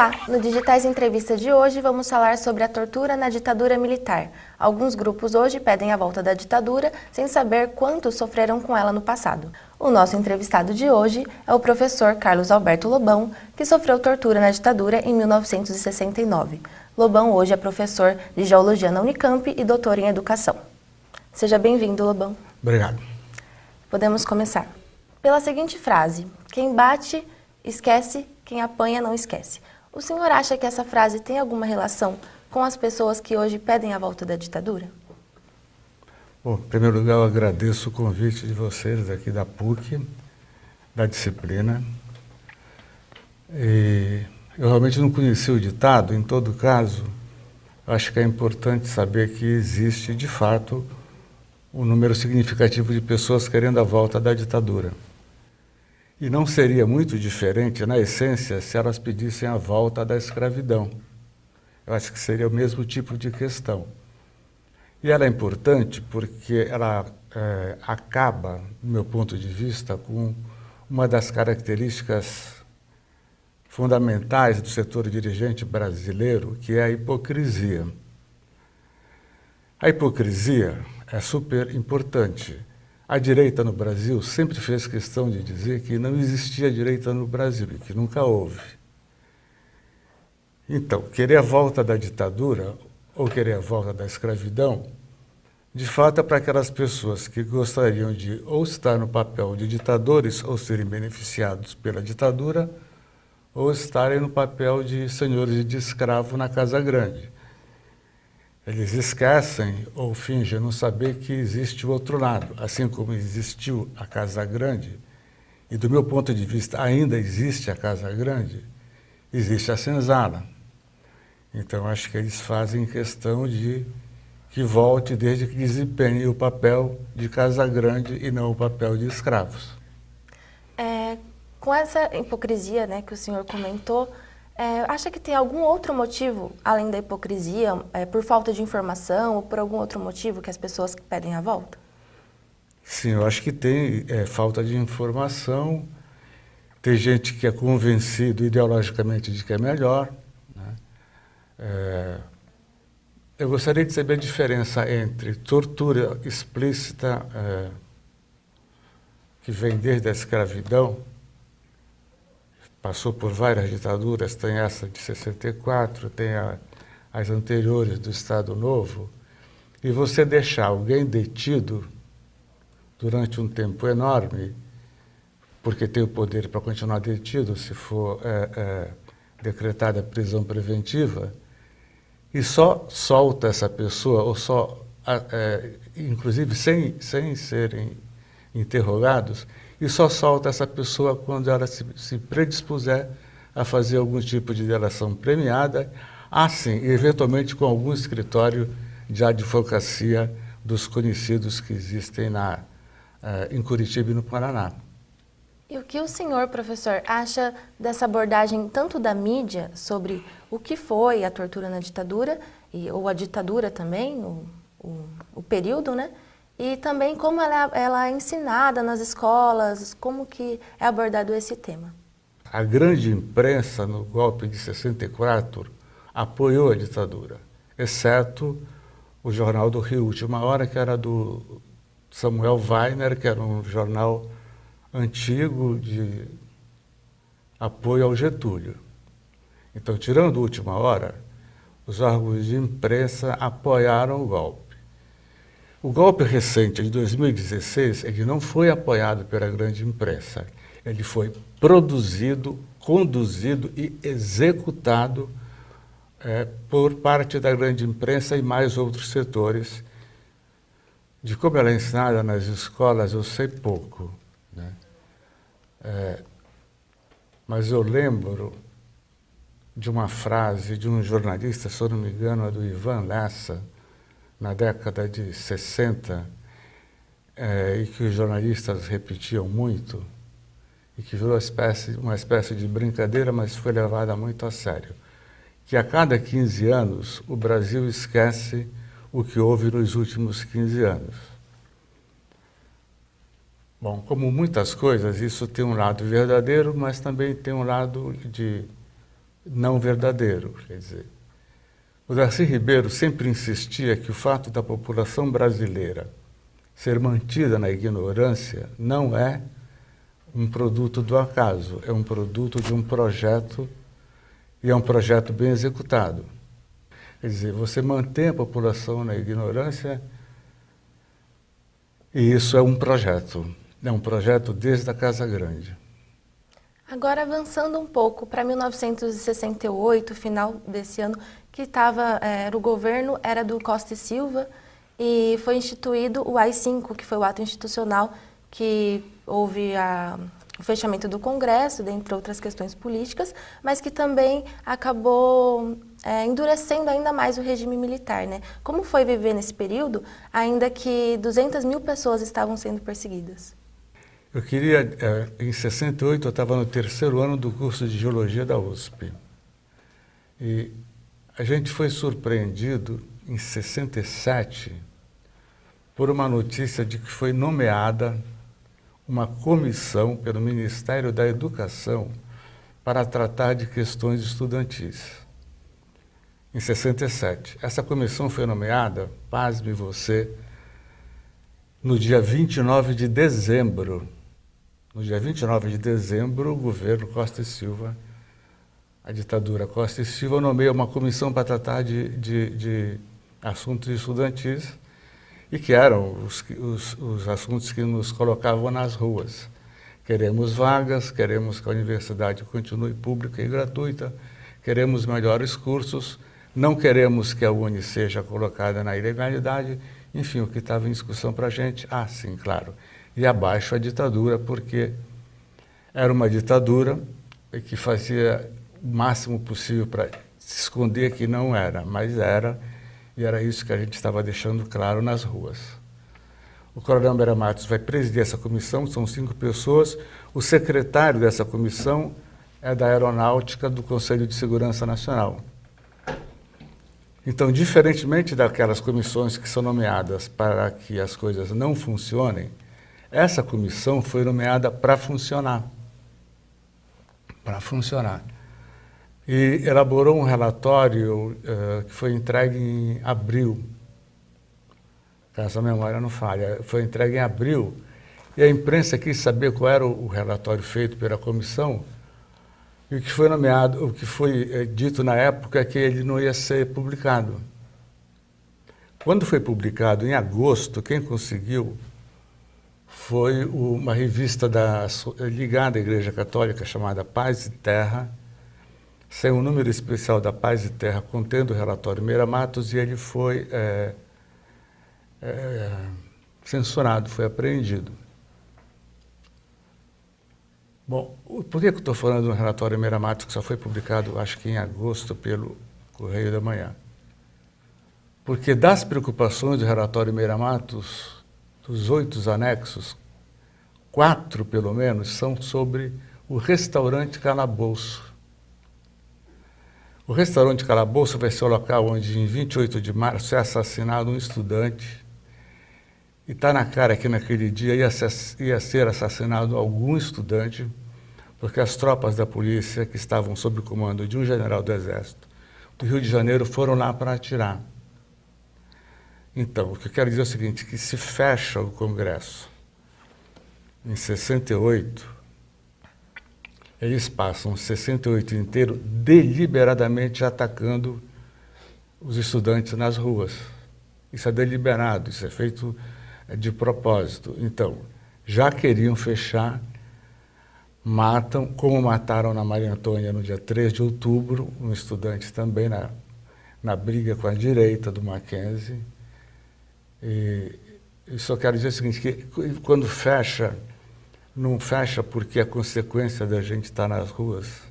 Olá, no Digitais Entrevista de hoje vamos falar sobre a tortura na ditadura militar. Alguns grupos hoje pedem a volta da ditadura sem saber quantos sofreram com ela no passado. O nosso entrevistado de hoje é o professor Carlos Alberto Lobão, que sofreu tortura na ditadura em 1969. Lobão hoje é professor de Geologia na Unicamp e doutor em Educação. Seja bem-vindo, Lobão. Obrigado. Podemos começar. Pela seguinte frase: quem bate, esquece, quem apanha, não esquece. O senhor acha que essa frase tem alguma relação com as pessoas que hoje pedem a volta da ditadura? Bom, em primeiro lugar, eu agradeço o convite de vocês aqui da PUC, da disciplina. Eu realmente não conheci o ditado. Em todo caso, acho que é importante saber que existe, de fato, um número significativo de pessoas querendo a volta da ditadura. E não seria muito diferente, na essência, se elas pedissem a volta da escravidão. Eu acho que seria o mesmo tipo de questão. E ela é importante porque ela acaba, do meu ponto de vista, com uma das características fundamentais do setor dirigente brasileiro, que é a hipocrisia. A hipocrisia é super importante. A direita no Brasil sempre fez questão de dizer que não existia direita no Brasil e que nunca houve. Então, querer a volta da ditadura ou querer a volta da escravidão, de fato é para aquelas pessoas que gostariam de ou estar no papel de ditadores ou serem beneficiados pela ditadura, ou estarem no papel de senhores de escravo na Casa Grande. Eles esquecem ou fingem não saber que existe o outro lado, assim como existiu a Casa Grande, e do meu ponto de vista ainda existe a Casa Grande, existe a senzala. Então acho que eles fazem questão de que volte desde que desempenhe o papel de Casa Grande e não o papel de escravos. Com essa hipocrisia, né, que o senhor comentou, acha que tem algum outro motivo, além da hipocrisia, por falta de informação ou por algum outro motivo que as pessoas pedem a volta? Sim, eu acho que tem falta de informação, tem gente que é convencido ideologicamente de que é melhor, né? Eu gostaria de saber a diferença entre tortura explícita, que vem desde a escravidão, passou por várias ditaduras, tem essa de 64, tem as anteriores do Estado Novo, e você deixar alguém detido durante um tempo enorme, porque tem o poder para continuar detido se for decretada a prisão preventiva, e só solta essa pessoa, ou só, inclusive sem serem interrogados, e só solta essa pessoa quando ela se predispuser a fazer algum tipo de delação premiada, assim, eventualmente com algum escritório de advocacia dos conhecidos que existem em Curitiba e no Paraná. E o que o senhor, professor, acha dessa abordagem tanto da mídia sobre o que foi a tortura na ditadura, ou a ditadura também, o período, né? E também como ela é ensinada nas escolas, como que é abordado esse tema? A grande imprensa, no golpe de 64, apoiou a ditadura, exceto o jornal do Rio Última Hora, que era do Samuel Weiner, que era um jornal antigo de apoio ao Getúlio. Então, tirando a Última Hora, os órgãos de imprensa apoiaram o golpe. O golpe recente de 2016, ele não foi apoiado pela grande imprensa. Ele foi produzido, conduzido e executado por parte da grande imprensa e mais outros setores. De como ela é ensinada nas escolas, eu sei pouco, né? Mas eu lembro de uma frase de um jornalista, se eu não me engano, é do Ivan Lessa, na década de 60, e que os jornalistas repetiam muito, e que virou uma espécie de brincadeira, mas foi levada muito a sério, que a cada 15 anos o Brasil esquece o que houve nos últimos 15 anos. Bom, como muitas coisas, isso tem um lado verdadeiro, mas também tem um lado de não verdadeiro. Quer dizer, o Darcy Ribeiro sempre insistia que o fato da população brasileira ser mantida na ignorância não é um produto do acaso, é um produto de um projeto, e é um projeto bem executado. Quer dizer, você mantém a população na ignorância, e isso é um projeto desde a Casa Grande. Agora, avançando um pouco para 1968, final desse ano, que o governo era do Costa e Silva, e foi instituído o AI-5, que foi o ato institucional que houve o fechamento do Congresso, dentre outras questões políticas, mas que também acabou endurecendo ainda mais o regime militar, né? Como foi viver nesse período, ainda que 200 mil pessoas estavam sendo perseguidas? Eu queria, em 68, eu estava no 3º ano do curso de Geologia da USP. E a gente foi surpreendido, em 67, por uma notícia de que foi nomeada uma comissão pelo Ministério da Educação para tratar de questões estudantis. Em 67. Essa comissão foi nomeada, pasme você, no dia 29 de dezembro. No dia 29 de dezembro, o governo Costa e Silva, a ditadura Costa e Silva, nomeia uma comissão para tratar de assuntos estudantis, e que eram os assuntos que nos colocavam nas ruas. Queremos vagas, queremos que a universidade continue pública e gratuita, queremos melhores cursos, não queremos que a UNE seja colocada na ilegalidade, enfim, o que estava em discussão para a gente, sim, claro, e abaixo a ditadura, porque era uma ditadura que fazia o máximo possível para se esconder que não era, mas era, e era isso que a gente estava deixando claro nas ruas. O Coronel Meira Matos vai presidir essa comissão, são 5 pessoas, o secretário dessa comissão é da Aeronáutica do Conselho de Segurança Nacional. Então, diferentemente daquelas comissões que são nomeadas para que as coisas não funcionem, essa comissão foi nomeada para funcionar. Para funcionar. E elaborou um relatório que foi entregue em abril, caso a memória não falha, foi entregue em abril, e a imprensa quis saber qual era o relatório feito pela comissão, e o que foi nomeado, o que foi dito na época é que ele não ia ser publicado. Quando foi publicado, em agosto, quem conseguiu foi uma revista ligada à Igreja Católica, chamada Paz e Terra, saiu um número especial da Paz e Terra contendo o relatório Meira Matos, e ele foi censurado, foi apreendido. Bom, por que eu estou falando do relatório Meira Matos, que só foi publicado, acho que em agosto, pelo Correio da Manhã? Porque das preocupações do relatório Meira Matos, dos 8 anexos, 4, pelo menos, são sobre o restaurante Calabouço. O restaurante Calabouço vai ser o local onde, em 28 de março, é assassinado um estudante. E está na cara que naquele dia ia ser assassinado algum estudante, porque as tropas da polícia, que estavam sob o comando de um general do Exército do Rio de Janeiro, foram lá para atirar. Então, o que eu quero dizer é o seguinte, que se fecha o Congresso em 68, eles passam 68 inteiro deliberadamente atacando os estudantes nas ruas. Isso é deliberado, isso é feito de propósito. Então, já queriam fechar, matam, como mataram na Maria Antônia no dia 3 de outubro, um estudante também na briga com a direita do Mackenzie. E só quero dizer o seguinte, que quando fecha, não fecha porque é consequência da gente estar nas ruas,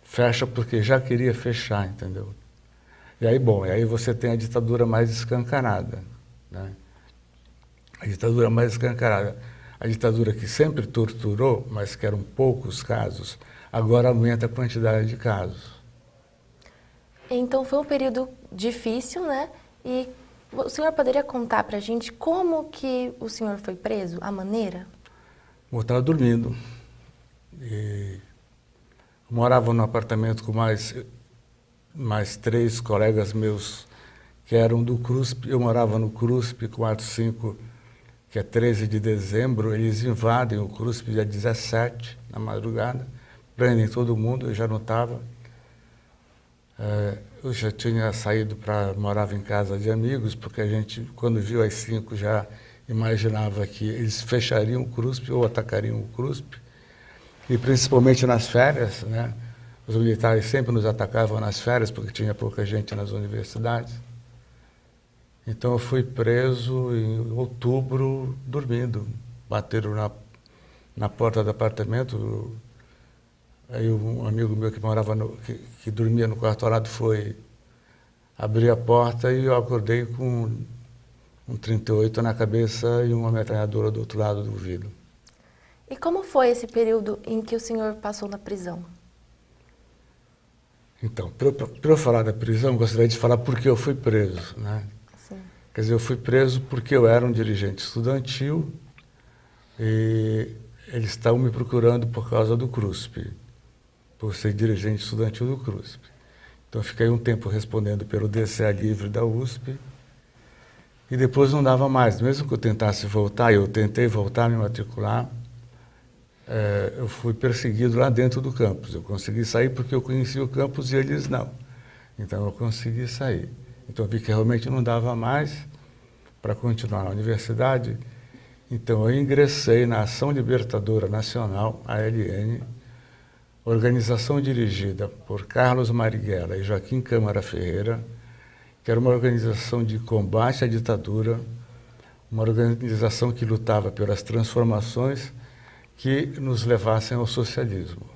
fecha porque já queria fechar, entendeu? E aí, bom, aí você tem a ditadura mais escancarada, né? A ditadura mais escancarada. A ditadura que sempre torturou, mas que eram poucos casos, agora aumenta a quantidade de casos. Então foi um período difícil, né? E o senhor poderia contar para a gente como que o senhor foi preso, a maneira? Eu estava dormindo. E morava num apartamento com mais 3 colegas meus que eram do CRUSP. Eu morava no CRUSP, quarto 5, que é 13 de dezembro. Eles invadem o CRUSP dia 17, na madrugada, prendem todo mundo, eu já não estava. Eu já tinha saído morava em casa de amigos, porque a gente, quando viu às 5, já imaginava que eles fechariam o CRUSP ou atacariam o CRUSP, e principalmente nas férias, né? Os militares sempre nos atacavam nas férias, porque tinha pouca gente nas universidades. Então eu fui preso em outubro, dormindo. Bateram na porta do apartamento. Aí um amigo meu que morava que dormia no quarto ao lado foi abrir a porta e eu acordei com um 38 na cabeça e uma metralhadora do outro lado do vidro. E como foi esse período em que o senhor passou na prisão? Então, para eu falar da prisão, gostaria de falar por que eu fui preso, né? Sim. Quer dizer, eu fui preso porque eu era um dirigente estudantil e eles estavam me procurando por causa do CRUSP, por ser dirigente estudantil do CRUSP. Então, eu fiquei um tempo respondendo pelo DCA livre da USP e depois não dava mais. Mesmo que eu tentasse voltar, eu tentei voltar, me matricular, eu fui perseguido lá dentro do campus. Eu consegui sair porque eu conhecia o campus e eles não. Então, eu consegui sair. Então, eu vi que realmente não dava mais para continuar na universidade. Então, eu ingressei na Ação Libertadora Nacional, ALN, organização dirigida por Carlos Marighella e Joaquim Câmara Ferreira, que era uma organização de combate à ditadura, uma organização que lutava pelas transformações que nos levassem ao socialismo.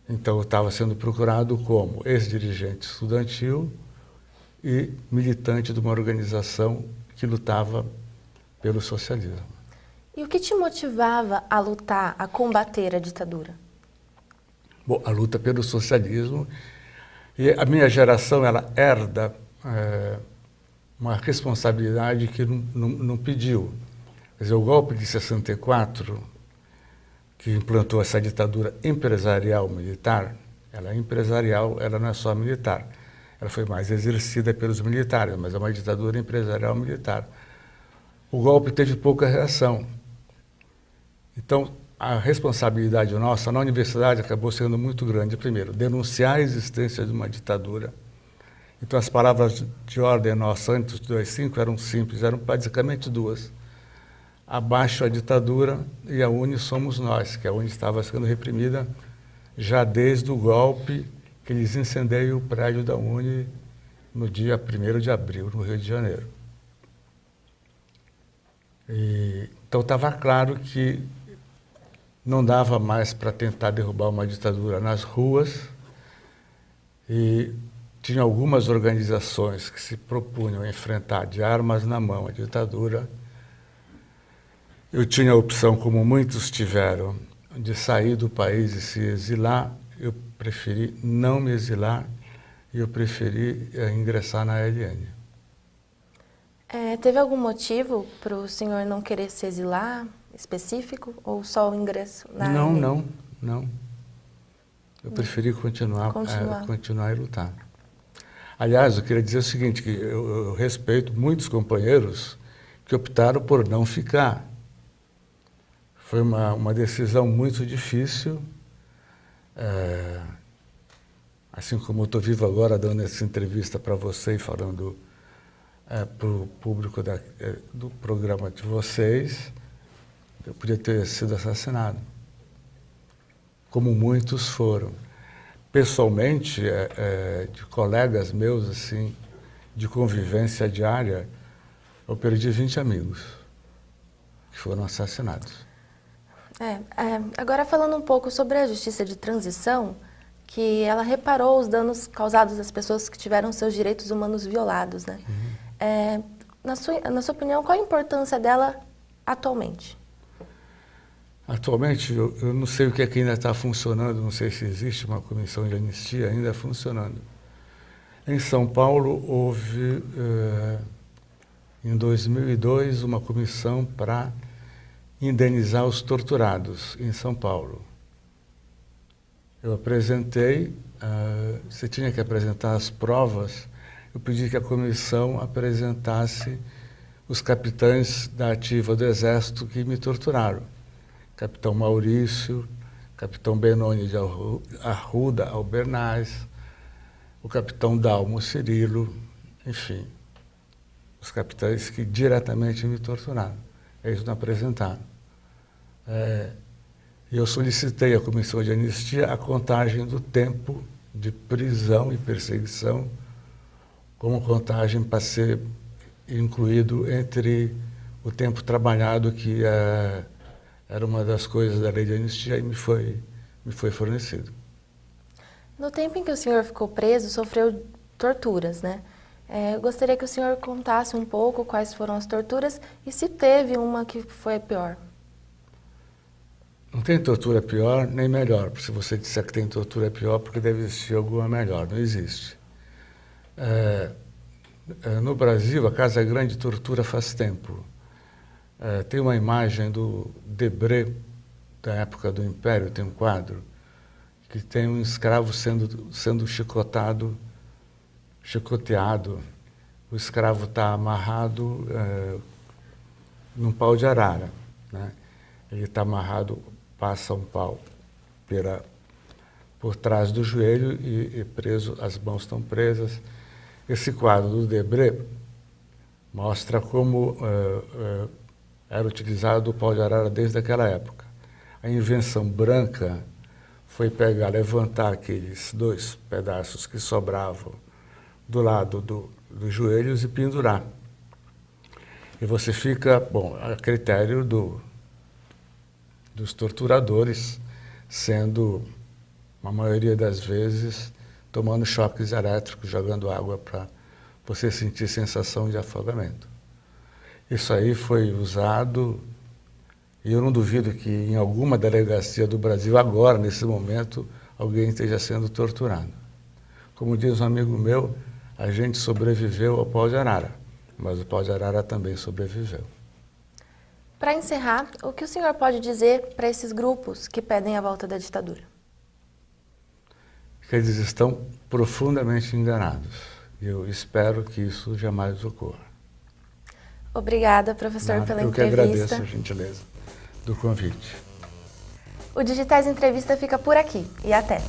Então, eu estava sendo procurado como ex-dirigente estudantil e militante de uma organização que lutava pelo socialismo. E o que te motivava a lutar, a combater a ditadura? Bom, a luta pelo socialismo. E a minha geração, ela herda uma responsabilidade que não pediu. Quer dizer, o golpe de 64, que implantou essa ditadura empresarial militar, ela é empresarial, ela não é só militar. Ela foi mais exercida pelos militares, mas é uma ditadura empresarial militar. O golpe teve pouca reação. Então, a responsabilidade nossa na universidade acabou sendo muito grande. Primeiro, denunciar a existência de uma ditadura. Então, as palavras de ordem nossa antes do 2.5 eram simples, eram basicamente duas. Abaixo a ditadura e a UNE somos nós, que a UNE estava sendo reprimida já desde o golpe que eles incendiaram o prédio da UNE no dia 1º de abril, no Rio de Janeiro. Então, estava claro que não dava mais para tentar derrubar uma ditadura nas ruas e tinha algumas organizações que se propunham a enfrentar de armas na mão a ditadura. Eu tinha a opção, como muitos tiveram, de sair do país e se exilar. Eu preferi não me exilar e eu preferi ingressar na ALN. Teve algum motivo para o senhor não querer se exilar específico ou só o ingresso na ALN? Não. Eu preferi continuar e lutar. Aliás, eu queria dizer o seguinte, que eu respeito muitos companheiros que optaram por não ficar. Foi uma decisão muito difícil, assim como eu estou vivo agora dando essa entrevista para você e falando para o público do programa de vocês, eu podia ter sido assassinado, como muitos foram. Pessoalmente, de colegas meus, assim, de convivência diária, eu perdi 20 amigos que foram assassinados. Agora falando um pouco sobre a justiça de transição, que ela reparou os danos causados às pessoas que tiveram seus direitos humanos violados, né? Na sua opinião, qual a importância dela atualmente? Atualmente, eu não sei o que é que ainda está funcionando, não sei se existe uma comissão de anistia ainda funcionando. Em São Paulo, houve, em 2002, uma comissão para indenizar os torturados em São Paulo. Eu apresentei, você tinha que apresentar as provas, eu pedi que a comissão apresentasse os capitães da ativa do Exército que me torturaram. Capitão Maurício, Capitão Benoni de Arruda Albernaz, o Capitão Dalmo Cirilo, enfim, os capitães que diretamente me torturaram. Eles não apresentaram. E eu solicitei à Comissão de Anistia a contagem do tempo de prisão e perseguição como contagem para ser incluído entre o tempo trabalhado, que era uma das coisas da lei de anistia, e me foi fornecido. No tempo em que o senhor ficou preso, sofreu torturas, né? Eu gostaria que o senhor contasse um pouco quais foram as torturas e se teve uma que foi pior. Não tem tortura pior nem melhor. Se você disser que tem tortura pior, porque deve existir alguma melhor. Não existe. No Brasil, a Casa Grande tortura faz tempo. Tem uma imagem do Debré, da época do Império, tem um quadro, que tem um escravo sendo chicoteado. O escravo está amarrado num pau de arara, né? Ele está amarrado, passa um pau por trás do joelho e preso, as mãos estão presas. Esse quadro do Debré mostra como era utilizado o pau de arara desde aquela época. A invenção branca foi levantar aqueles dois pedaços que sobravam do lado dos joelhos e pendurar. E você fica, a critério dos torturadores, sendo, a maioria das vezes, tomando choques elétricos, jogando água para você sentir sensação de afogamento. Isso aí foi usado, e eu não duvido que em alguma delegacia do Brasil, agora, nesse momento, alguém esteja sendo torturado. Como diz um amigo meu, a gente sobreviveu ao pau de arara, mas o pau de arara também sobreviveu. Para encerrar, o que o senhor pode dizer para esses grupos que pedem a volta da ditadura? Que eles estão profundamente enganados. E eu espero que isso jamais ocorra. Obrigada, professor, pela entrevista. Eu que agradeço a gentileza do convite. O Digitais Entrevista fica por aqui e até!